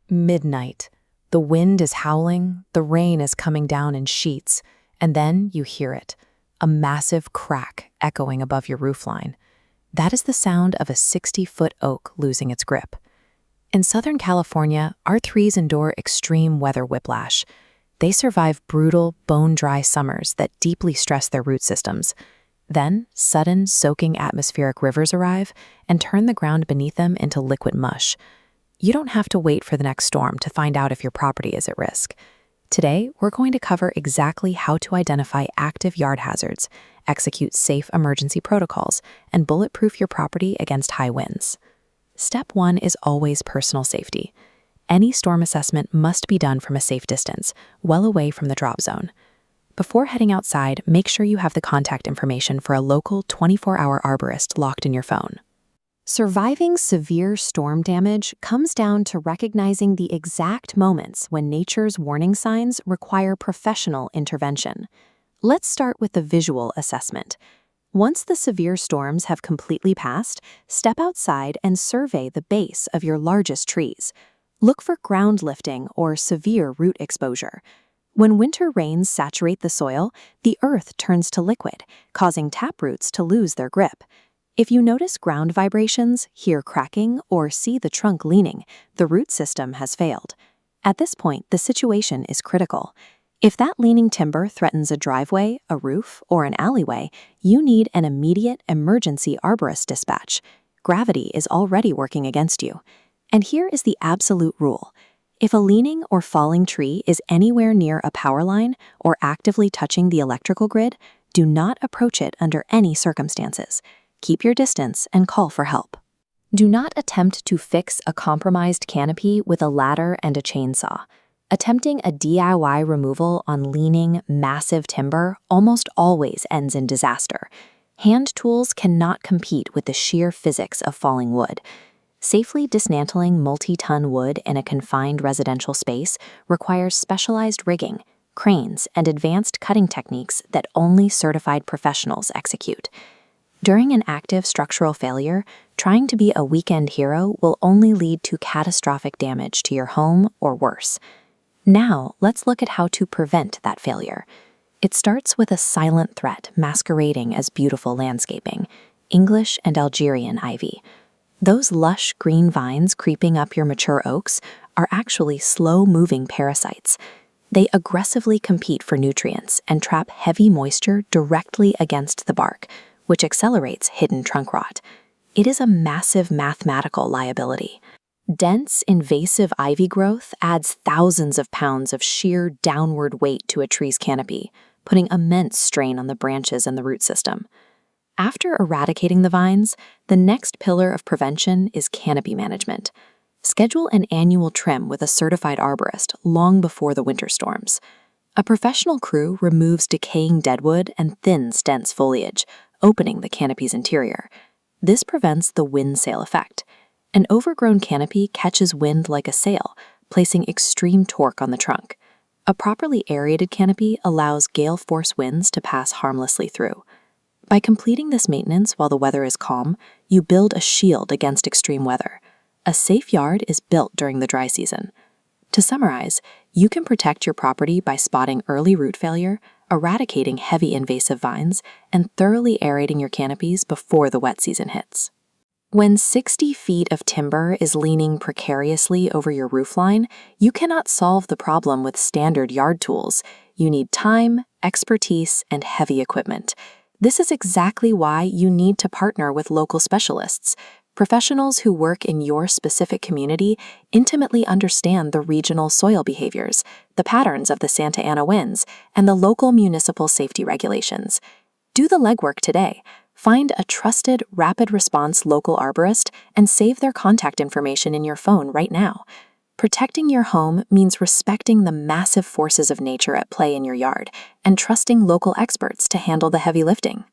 Midnight. The wind is howling, the rain is coming down in sheets, and then you hear it, a massive crack echoing above your roofline. That is the sound of a 60-foot oak losing its grip. In Southern California, our trees endure extreme weather whiplash. They survive brutal, bone-dry summers that deeply stress their root systems. Then, sudden, soaking atmospheric rivers arrive and turn the ground beneath them into liquid mush. You don't have to wait for the next storm to find out if your property is at risk. Today, we're going to cover exactly how to identify active yard hazards, execute safe emergency protocols, and bulletproof your property against high winds. Step 1 is always personal safety. Any storm assessment must be done from a safe distance, well away from the drop zone. Before heading outside, make sure you have the contact information for a local 24-hour arborist locked in your phone. Surviving severe storm damage comes down to recognizing the exact moments when nature's warning signs require professional intervention. Let's start with the visual assessment. Once the severe storms have completely passed, step outside and survey the base of your largest trees. Look for ground lifting or severe root exposure. When winter rains saturate the soil, the earth turns to liquid, causing taproots to lose their grip. If you notice ground vibrations, hear cracking, or see the trunk leaning, the root system has failed. At this point, the situation is critical. If that leaning timber threatens a driveway, a roof, or an alleyway, you need an immediate emergency arborist dispatch. Gravity is already working against you. And here is the absolute rule. If a leaning or falling tree is anywhere near a power line or actively touching the electrical grid, do not approach it under any circumstances. Keep your distance and call for help. Do not attempt to fix a compromised canopy with a ladder and a chainsaw. Attempting a DIY removal on leaning, massive timber almost always ends in disaster. Hand tools cannot compete with the sheer physics of falling wood. Safely dismantling multi-ton wood in a confined residential space requires specialized rigging, cranes, and advanced cutting techniques that only certified professionals execute. During an active structural failure, trying to be a weekend hero will only lead to catastrophic damage to your home or worse. Now, let's look at how to prevent that failure. It starts with a silent threat masquerading as beautiful landscaping, English and Algerian ivy. Those lush green vines creeping up your mature oaks are actually slow-moving parasites. They aggressively compete for nutrients and trap heavy moisture directly against the bark, which accelerates hidden trunk rot. It is a massive mathematical liability. Dense, invasive ivy growth adds thousands of pounds of sheer downward weight to a tree's canopy, putting immense strain on the branches and the root system. After eradicating the vines, the next pillar of prevention is canopy management. Schedule an annual trim with a certified arborist long before the winter storms. A professional crew removes decaying deadwood and thins dense foliage, opening the canopy's interior. This prevents the wind sail effect. An overgrown canopy catches wind like a sail, placing extreme torque on the trunk. A properly aerated canopy allows gale force winds to pass harmlessly through. By completing this maintenance while the weather is calm, you build a shield against extreme weather. A safe yard is built during the dry season. To summarize, you can protect your property by spotting early root failure, eradicating heavy invasive vines, and thoroughly aerating your canopies before the wet season hits. When 60 feet of timber is leaning precariously over your roofline, you cannot solve the problem with standard yard tools. You need time, expertise, and heavy equipment. This is exactly why you need to partner with local specialists. Professionals who work in your specific community intimately understand the regional soil behaviors, the patterns of the Santa Ana winds, and the local municipal safety regulations. Do the legwork today. Find a trusted, rapid response local arborist and save their contact information in your phone right now. Protecting your home means respecting the massive forces of nature at play in your yard and trusting local experts to handle the heavy lifting.